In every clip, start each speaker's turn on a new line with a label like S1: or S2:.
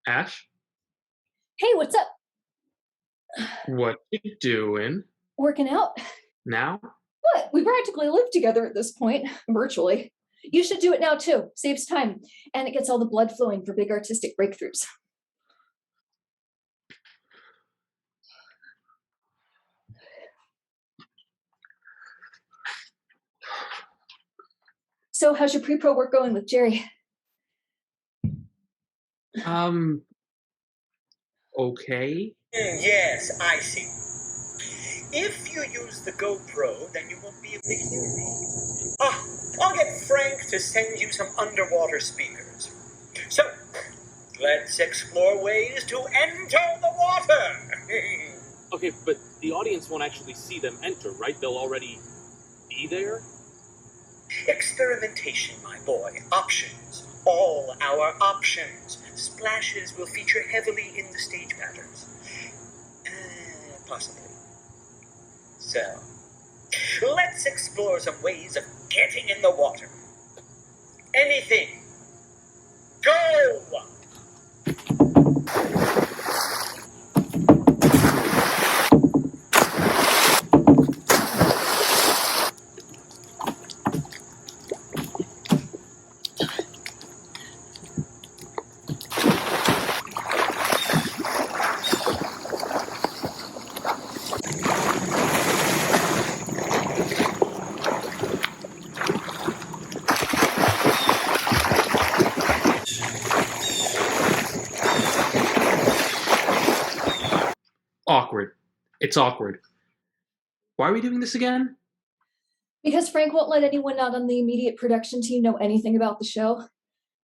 S1: Ash,
S2: Hey, what's up?
S1: what you doing
S2: Working out?
S1: now?
S2: What? We practically live together at this point, virtually. You should do it now too. Saves time. And it gets all the blood flowing for big artistic breakthroughs. So how's your pre-pro work going with Jerry?
S1: Okay.
S3: Yes, I see. If you use the GoPro, then you won't be able to hear me. I'll get Frank to send you some underwater speakers. So, let's explore ways to enter the water.
S4: Okay, but the audience won't actually see them enter, right? They'll already be there?
S3: Experimentation, my boy. Options. All our options. Splashes will feature heavily in the stage patterns. Possibly. So, let's explore some ways of getting in the water. Anything. Go!
S1: Awkward. It's awkward. Why are we doing this again?
S2: Because Frank won't let anyone not on the immediate production team know anything about the show.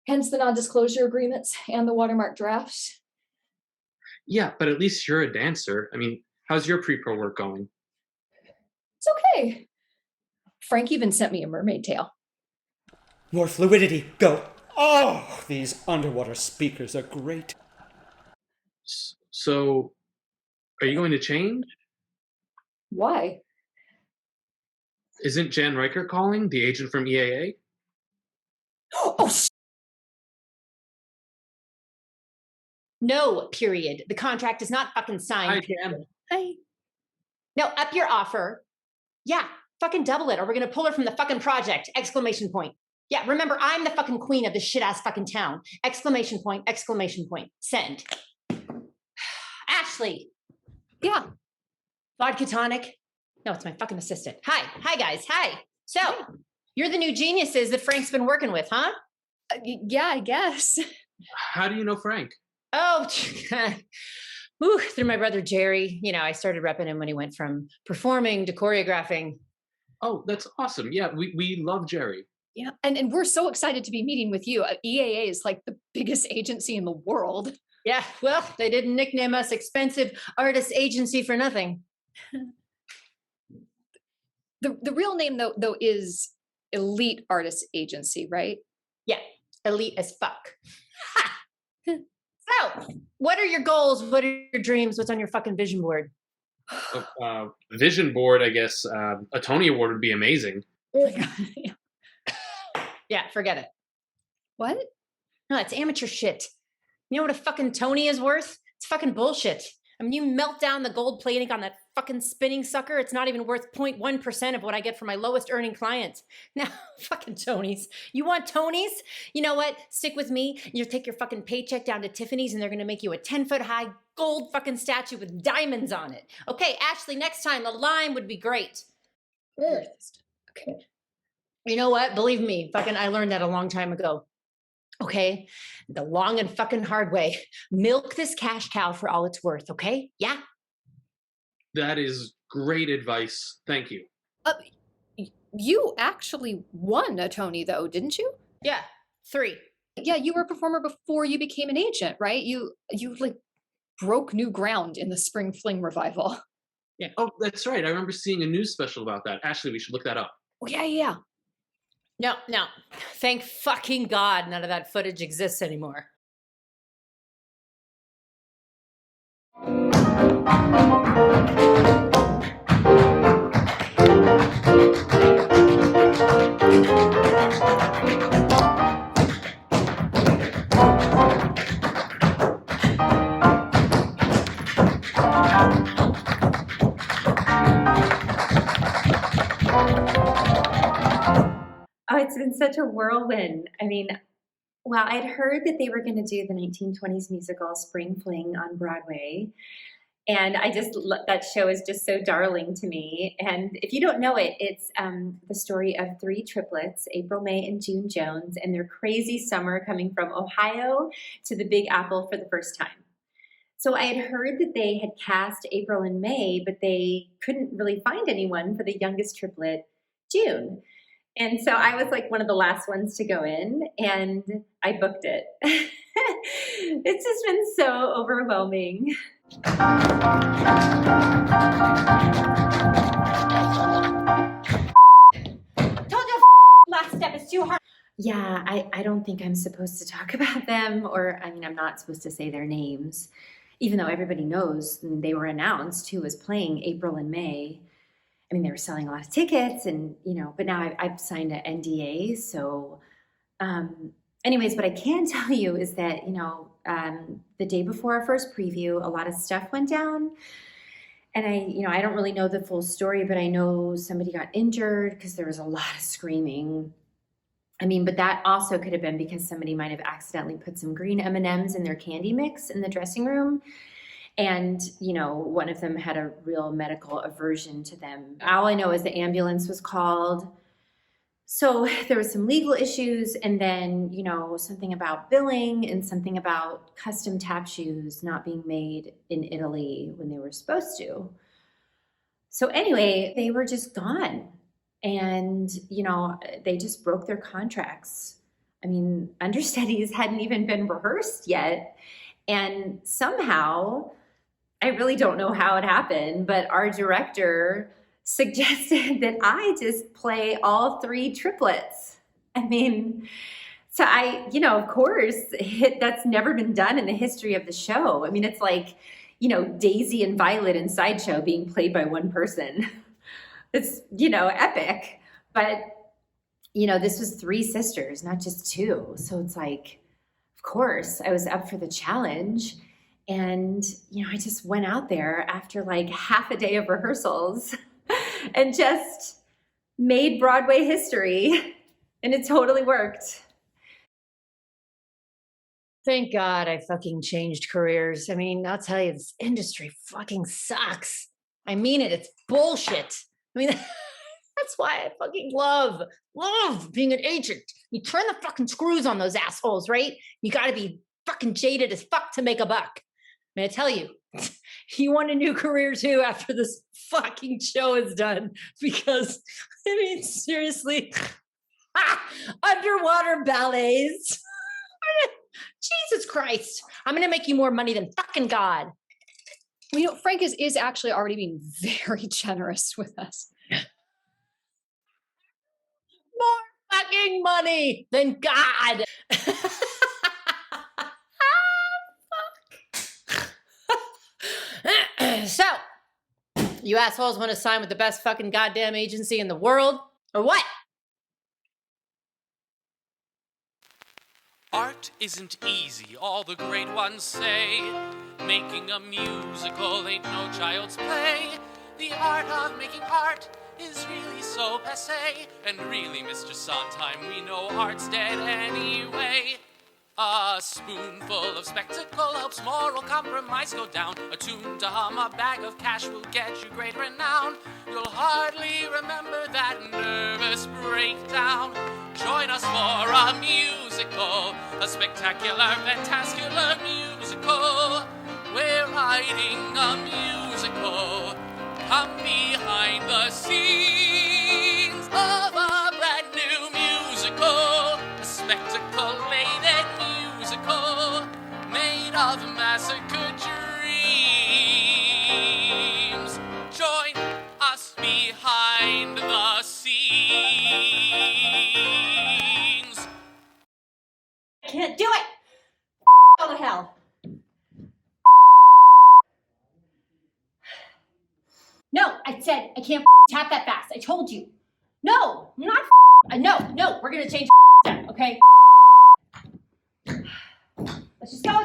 S2: Hence the non-disclosure agreements and the watermark drafts.
S1: Yeah, but at least you're a dancer. I mean, how's your pre-pro work going?
S2: It's okay. Frank even sent me a mermaid tail.
S5: More fluidity. Go. Oh, these underwater speakers are great.
S1: So, are you going to change?
S2: Why?
S1: Isn't Jan Riker calling, the agent from EAA?
S2: Oh,
S6: No, period. The contract is not fucking signed.
S1: Hi, Jan.
S6: Hi. No, up your offer. Yeah, fucking double it, or we're gonna pull her from the fucking project! Exclamation point. Yeah, remember, I'm the fucking queen of this shit-ass fucking town. Exclamation point, exclamation point. Send. Ashley.
S2: yeah.
S6: Vodka tonic. No, it's my fucking assistant. Hi guys, hi. So, you're the new geniuses that Frank's been working with, huh?
S2: Yeah, I guess.
S1: How do you know Frank?
S6: Oh, through my brother Jerry. You know, I started repping him when he went from performing to choreographing.
S1: Oh, that's awesome. Yeah, we love Jerry.
S2: Yeah, and we're so excited to be meeting with you. EAA is like the biggest agency in the world.
S6: Yeah, well, they didn't nickname us Expensive Artist Agency for nothing.
S2: The real name though is Elite Artist Agency, right?
S6: Yeah, elite as fuck. So, what are your goals? What are your dreams? What's on your fucking vision board?
S1: Vision board, I guess. A Tony Award would be amazing.
S6: Yeah, forget it.
S2: What?
S6: No, it's amateur shit. You know what a fucking Tony is worth? It's fucking bullshit. I mean, you melt down the gold plating on that fucking spinning sucker, it's not even worth 0.1% of what I get for my lowest earning clients. Now, fucking Tonys. You want Tonys? You know what? Stick with me. You'll take your fucking paycheck down to Tiffany's and they're gonna make you a 10-foot high gold fucking statue with diamonds on it. Okay, Ashley, next time, a lime would be great.
S2: Okay.
S6: You know what? Believe me, fucking, I learned that a long time ago. Okay? The long and fucking hard way. Milk this cash cow for all it's worth, okay? Yeah?
S1: That is great advice. Thank you.
S2: You actually won a Tony though, didn't you?
S6: Yeah, 3.
S2: Yeah, you were a performer before you became an agent, right? You like broke new ground in the Spring Fling revival.
S6: Yeah.
S1: Oh, that's right. I remember seeing a news special about that. Ashley, we should look that up.
S2: Oh, yeah.
S6: No. Thank fucking God none of that footage exists anymore.
S7: such a whirlwind. I mean, well, I'd heard that they were going to do the 1920s musical Spring Fling on Broadway. And that show is just so darling to me. And if you don't know it, it's the story of three triplets, April, May, and June Jones, and their crazy summer coming from Ohio to the Big Apple for the first time. So I had heard that they had cast April and May, but they couldn't really find anyone for the youngest triplet, June. And so I was like one of the last ones to go in, and I booked it. It's just been so overwhelming.
S8: Told you last step is too hard.
S7: Yeah, I don't think I'm supposed to talk about them, or I mean, I'm not supposed to say their names, even though everybody knows they were announced who was playing April and May. I mean, they were selling a lot of tickets, and but now I've signed an NDA. So, anyways, what I can tell you is that the day before our first preview, a lot of stuff went down, and I don't really know the full story, but I know somebody got injured because there was a lot of screaming. I mean, but that also could have been because somebody might have accidentally put some green M&Ms in their candy mix in the dressing room. And, one of them had a real medical aversion to them. All I know is the ambulance was called. So there was some legal issues, and then, something about billing and something about custom tap shoes not being made in Italy when they were supposed to. So anyway, they were just gone. And, they just broke their contracts. I mean, understudies hadn't even been rehearsed yet. And somehow, I really don't know how it happened, but our director suggested that I just play all three triplets. I mean, so of course, that's never been done in the history of the show. I mean, it's like, Daisy and Violet in Sideshow being played by one person. It's, epic. But, this was three sisters, not just two. So it's like, of course, I was up for the challenge. And, I just went out there after like half a day of rehearsals and just made Broadway history. And it totally worked.
S6: Thank God I fucking changed careers. I mean, I'll tell you, this industry fucking sucks. I mean it. It's bullshit. I mean, that's why I fucking love being an agent. You turn the fucking screws on those assholes, right? You got to be fucking jaded as fuck to make a buck. I mean, I tell you, you want a new career too after this fucking show is done. Because, I mean, seriously, underwater ballets. Jesus Christ. I'm going to make you more money than fucking God.
S2: Frank is actually already being very generous with us.
S6: More fucking money than God. So, you assholes want to sign with the best fucking goddamn agency in the world, or what?
S9: Art isn't easy, all the great ones say. Making a musical ain't no child's play. The art of making art is really so passé. And really, Mr. Sondheim, we know art's dead anyway. A spoonful of spectacle helps moral compromise go down. A tune to hum, a bag of cash will get you great renown. You'll hardly remember that nervous breakdown. Join us for a musical, a spectacular, fantastical musical. We're writing a musical. Come behind the scenes of a brand new musical. A spectacle-laden musical made of massacre dreams. Join us behind the scenes.
S8: I can't do it. All the hell. No, I said I can't tap that fast. I told you. No, not no, we're gonna change step, okay? Let's just go.